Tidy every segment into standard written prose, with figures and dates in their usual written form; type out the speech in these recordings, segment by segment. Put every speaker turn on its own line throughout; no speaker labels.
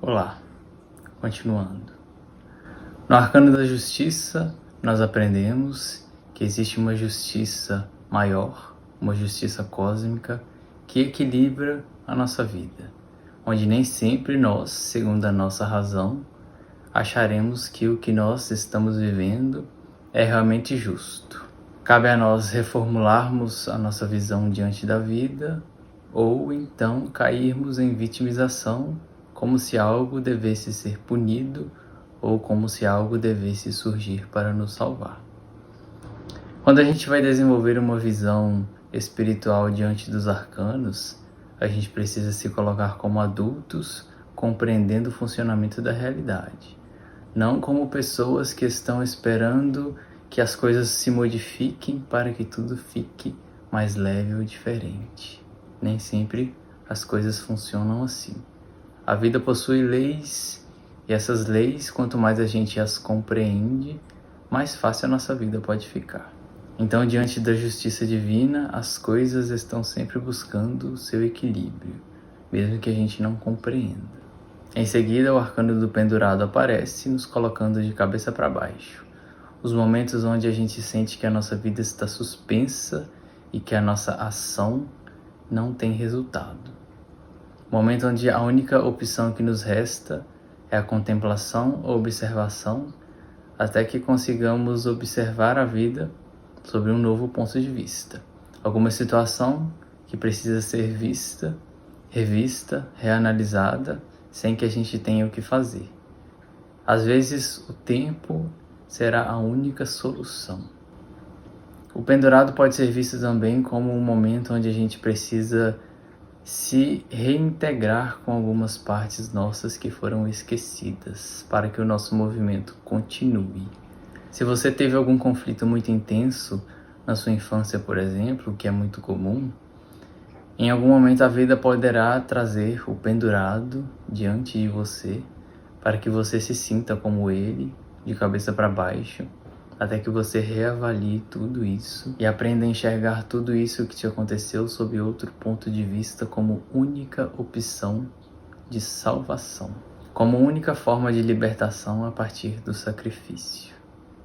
Olá, continuando. No Arcano da Justiça, nós aprendemos que existe uma justiça maior, uma justiça cósmica, que equilibra a nossa vida, onde nem sempre nós, segundo a nossa razão, acharemos que o que nós estamos vivendo é realmente justo. Cabe a nós reformularmos a nossa visão diante da vida, ou então cairmos em vitimização, como se algo devesse ser punido ou como se algo devesse surgir para nos salvar. Quando a gente vai desenvolver uma visão espiritual diante dos arcanos, a gente precisa se colocar como adultos, compreendendo o funcionamento da realidade, não como pessoas que estão esperando que as coisas se modifiquem para que tudo fique mais leve ou diferente. Nem sempre as coisas funcionam assim. A vida possui leis, e essas leis, quanto mais a gente as compreende, mais fácil a nossa vida pode ficar. Então, diante da justiça divina, as coisas estão sempre buscando o seu equilíbrio, mesmo que a gente não compreenda. Em seguida, o arcano do pendurado aparece, nos colocando de cabeça para baixo. Os momentos onde a gente sente que a nossa vida está suspensa e que a nossa ação não tem resultado. Momento onde a única opção que nos resta é a contemplação ou observação, até que consigamos observar a vida sob um novo ponto de vista. Alguma situação que precisa ser vista, revista, reanalisada, sem que a gente tenha o que fazer. Às vezes, o tempo será a única solução. O pendurado pode ser visto também como um momento onde a gente precisa se reintegrar com algumas partes nossas que foram esquecidas, para que o nosso movimento continue. Se você teve algum conflito muito intenso na sua infância, por exemplo, que é muito comum, em algum momento a vida poderá trazer o pendurado diante de você, para que você se sinta como ele, de cabeça para baixo, até que você reavalie tudo isso e aprenda a enxergar tudo isso que te aconteceu sob outro ponto de vista como única opção de salvação, como única forma de libertação a partir do sacrifício.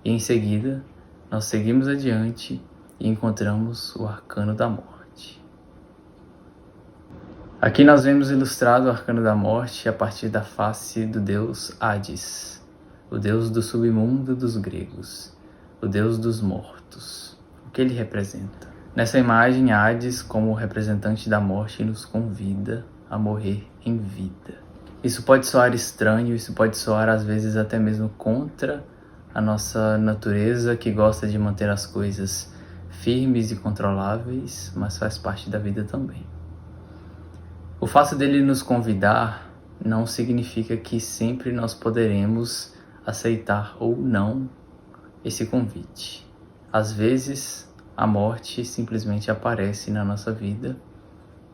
E em seguida, nós seguimos adiante e encontramos o Arcano da Morte. Aqui nós vemos ilustrado o Arcano da Morte a partir da face do deus Hades, o deus do submundo dos gregos, o deus dos mortos. O que ele representa? Nessa imagem, Hades, como representante da morte, nos convida a morrer em vida. Isso pode soar estranho, isso pode soar às vezes até mesmo contra a nossa natureza, que gosta de manter as coisas firmes e controláveis, mas faz parte da vida também. O fato dele nos convidar não significa que sempre nós poderemos aceitar ou não esse convite. Às vezes, a morte simplesmente aparece na nossa vida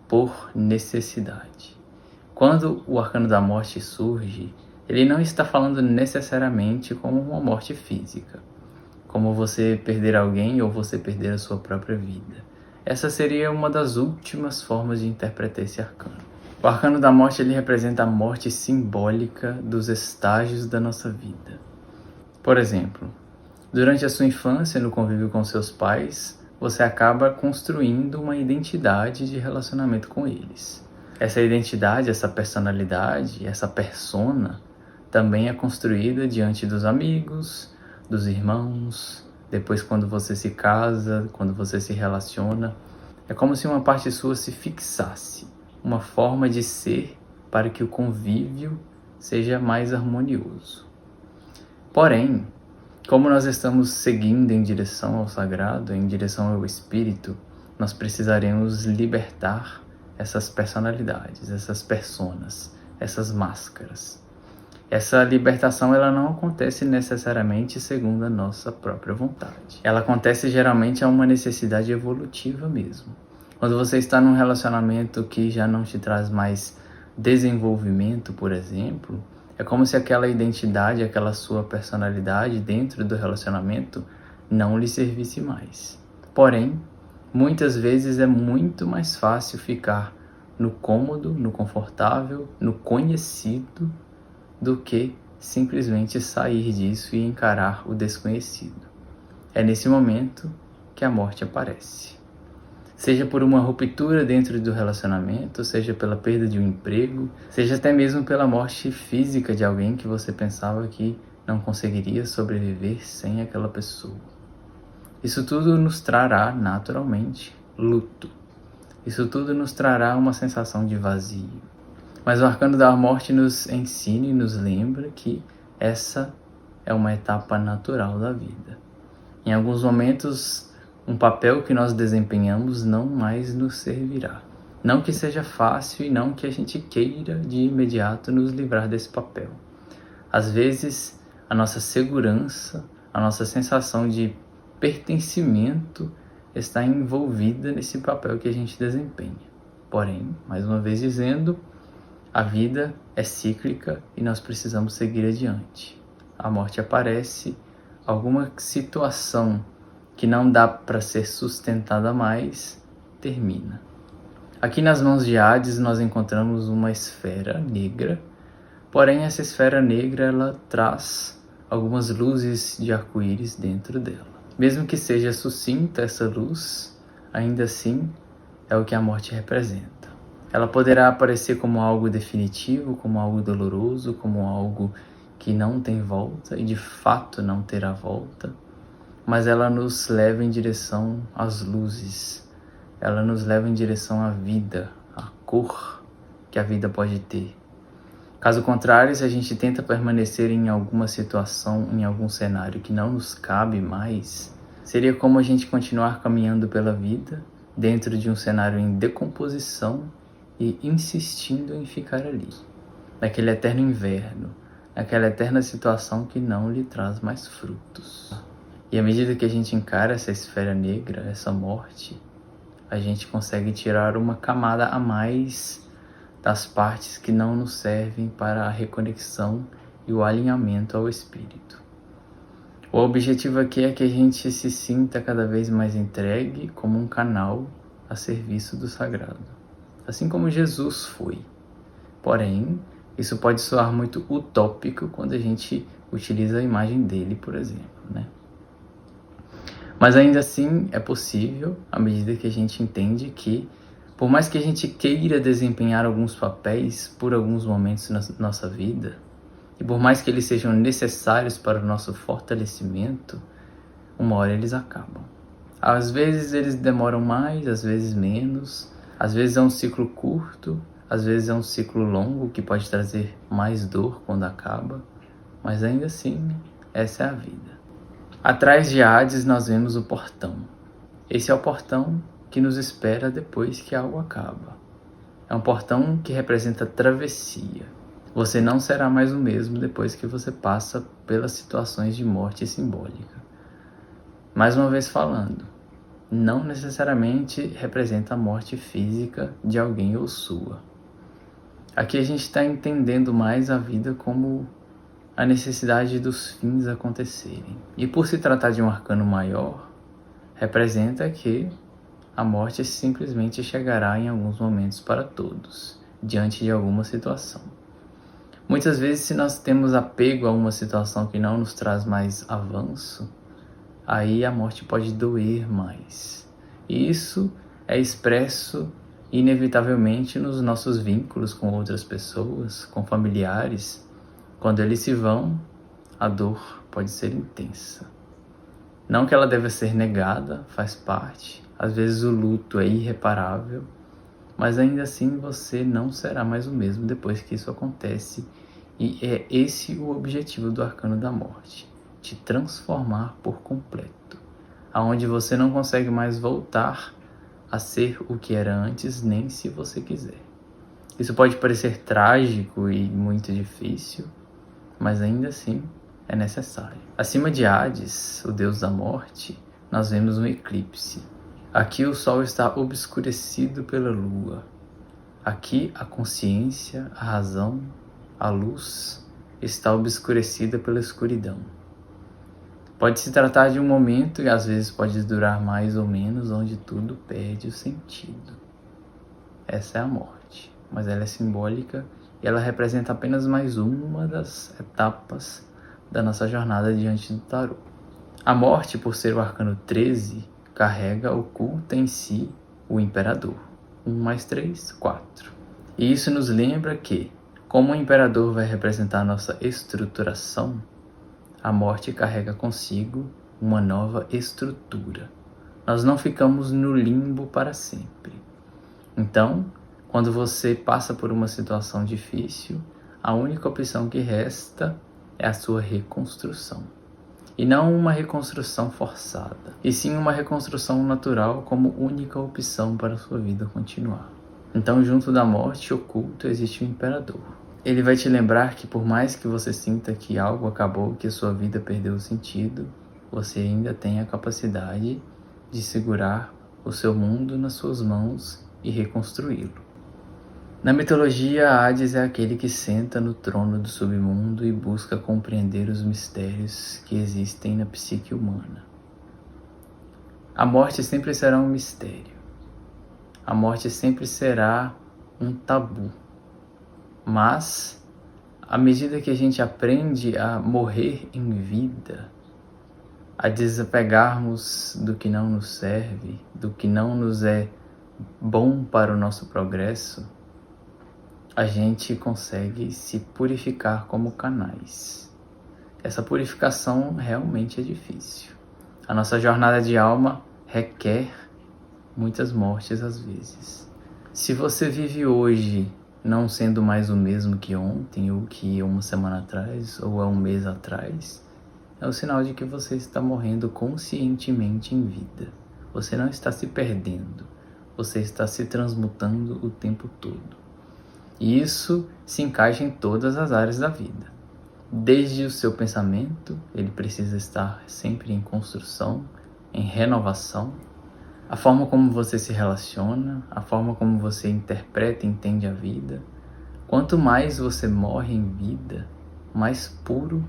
por necessidade. Quando o Arcano da Morte surge, ele não está falando necessariamente como uma morte física, como você perder alguém ou você perder a sua própria vida. Essa seria uma das últimas formas de interpretar esse arcano. O Arcano da Morte ele representa a morte simbólica dos estágios da nossa vida. Por exemplo, durante a sua infância, no convívio com seus pais, você acaba construindo uma identidade de relacionamento com eles. Essa identidade, essa personalidade, essa persona, também é construída diante dos amigos, dos irmãos, depois quando você se casa, quando você se relaciona. É como se uma parte sua se fixasse, uma forma de ser para que o convívio seja mais harmonioso. Porém, como nós estamos seguindo em direção ao sagrado, em direção ao espírito, nós precisaremos libertar essas personalidades, essas personas, essas máscaras. Essa libertação ela não acontece necessariamente segundo a nossa própria vontade. Ela acontece geralmente a uma necessidade evolutiva mesmo. Quando você está num relacionamento que já não te traz mais desenvolvimento, por exemplo, é como se aquela identidade, aquela sua personalidade dentro do relacionamento não lhe servisse mais. Porém, muitas vezes é muito mais fácil ficar no cômodo, no confortável, no conhecido, do que simplesmente sair disso e encarar o desconhecido. É nesse momento que a morte aparece. Seja por uma ruptura dentro do relacionamento, seja pela perda de um emprego, seja até mesmo pela morte física de alguém que você pensava que não conseguiria sobreviver sem aquela pessoa. Isso tudo nos trará, naturalmente, luto. Isso tudo nos trará uma sensação de vazio. Mas o arcano da morte nos ensina e nos lembra que essa é uma etapa natural da vida. Em alguns momentos, um papel que nós desempenhamos não mais nos servirá. Não que seja fácil e não que a gente queira de imediato nos livrar desse papel. Às vezes, a nossa segurança, a nossa sensação de pertencimento está envolvida nesse papel que a gente desempenha. Porém, mais uma vez dizendo, a vida é cíclica e nós precisamos seguir adiante. A morte aparece, alguma situação que não dá para ser sustentada mais, termina. Aqui nas mãos de Hades nós encontramos uma esfera negra, porém essa esfera negra ela traz algumas luzes de arco-íris dentro dela. Mesmo que seja sucinta essa luz, ainda assim é o que a morte representa. Ela poderá aparecer como algo definitivo, como algo doloroso, como algo que não tem volta e de fato não terá volta, mas ela nos leva em direção às luzes, ela nos leva em direção à vida, à cor que a vida pode ter. Caso contrário, se a gente tenta permanecer em alguma situação, em algum cenário que não nos cabe mais, seria como a gente continuar caminhando pela vida, dentro de um cenário em decomposição e insistindo em ficar ali, naquele eterno inverno, naquela eterna situação que não lhe traz mais frutos. E à medida que a gente encara essa esfera negra, essa morte, a gente consegue tirar uma camada a mais das partes que não nos servem para a reconexão e o alinhamento ao espírito. O objetivo aqui é que a gente se sinta cada vez mais entregue como um canal a serviço do sagrado, assim como Jesus foi. Porém, isso pode soar muito utópico quando a gente utiliza a imagem dele, por exemplo, né? Mas ainda assim é possível, à medida que a gente entende que, por mais que a gente queira desempenhar alguns papéis por alguns momentos na nossa vida, e por mais que eles sejam necessários para o nosso fortalecimento, uma hora eles acabam. Às vezes eles demoram mais, às vezes menos, às vezes é um ciclo curto, às vezes é um ciclo longo que pode trazer mais dor quando acaba, mas ainda assim, essa é a vida. Atrás de Hades nós vemos o portão. Esse é o portão que nos espera depois que algo acaba. É um portão que representa travessia. Você não será mais o mesmo depois que você passa pelas situações de morte simbólica. Mais uma vez falando, não necessariamente representa a morte física de alguém ou sua. Aqui a gente está entendendo mais a vida como a necessidade dos fins acontecerem. E por se tratar de um arcano maior, representa que a morte simplesmente chegará em alguns momentos para todos, diante de alguma situação. Muitas vezes, se nós temos apego a uma situação que não nos traz mais avanço, aí a morte pode doer mais. E isso é expresso inevitavelmente nos nossos vínculos com outras pessoas, com familiares. Quando eles se vão, a dor pode ser intensa. Não que ela deva ser negada, faz parte. Às vezes o luto é irreparável, mas ainda assim você não será mais o mesmo depois que isso acontece. E é esse o objetivo do arcano da morte, te transformar por completo, aonde você não consegue mais voltar a ser o que era antes, nem se você quiser. Isso pode parecer trágico e muito difícil, mas ainda assim é necessário. Acima de Hades, o deus da morte, nós vemos um eclipse. Aqui o sol está obscurecido pela lua. Aqui a consciência, a razão, a luz está obscurecida pela escuridão. Pode se tratar de um momento, e às vezes pode durar mais ou menos, onde tudo perde o sentido. Essa é a morte, mas ela é simbólica e ela representa apenas mais uma das etapas da nossa jornada diante do tarô. A morte, por ser o arcano 13, carrega oculta em si o imperador. 1 mais 3, 4. E isso nos lembra que, como o imperador vai representar a nossa estruturação, a morte carrega consigo uma nova estrutura. Nós não ficamos no limbo para sempre. Então, quando você passa por uma situação difícil, a única opção que resta é a sua reconstrução. E não uma reconstrução forçada, e sim uma reconstrução natural como única opção para a sua vida continuar. Então, junto da morte oculta existe o imperador. Ele vai te lembrar que por mais que você sinta que algo acabou, que a sua vida perdeu o sentido, você ainda tem a capacidade de segurar o seu mundo nas suas mãos e reconstruí-lo. Na mitologia, Hades é aquele que senta no trono do submundo e busca compreender os mistérios que existem na psique humana. A morte sempre será um mistério. A morte sempre será um tabu. Mas, à medida que a gente aprende a morrer em vida, a desapegarmos do que não nos serve, do que não nos é bom para o nosso progresso, a gente consegue se purificar como canais. Essa purificação realmente é difícil. A nossa jornada de alma requer muitas mortes às vezes. Se você vive hoje não sendo mais o mesmo que ontem, ou que uma semana atrás, ou há um mês atrás, é o sinal de que você está morrendo conscientemente em vida. Você não está se perdendo, você está se transmutando o tempo todo. E isso se encaixa em todas as áreas da vida. Desde o seu pensamento, ele precisa estar sempre em construção, em renovação. A forma como você se relaciona, a forma como você interpreta e entende a vida. Quanto mais você morre em vida, mais puro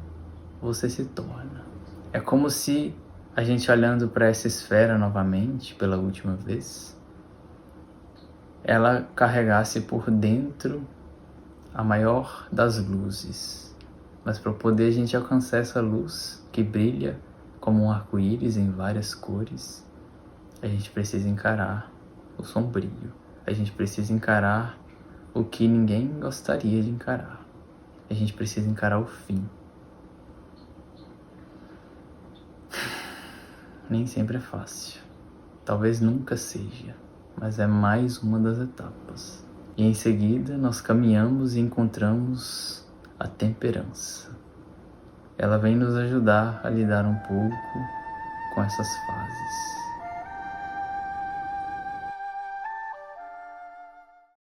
você se torna. É como se a gente olhando para essa esfera novamente, pela última vez, ela carregasse por dentro a maior das luzes. Mas para poder a gente alcançar essa luz que brilha como um arco-íris em várias cores, a gente precisa encarar o sombrio. A gente precisa encarar o que ninguém gostaria de encarar. A gente precisa encarar o fim. Nem sempre é fácil. Talvez nunca seja, mas é mais uma das etapas. E em seguida nós caminhamos e encontramos a temperança. Ela vem nos ajudar a lidar um pouco com essas fases.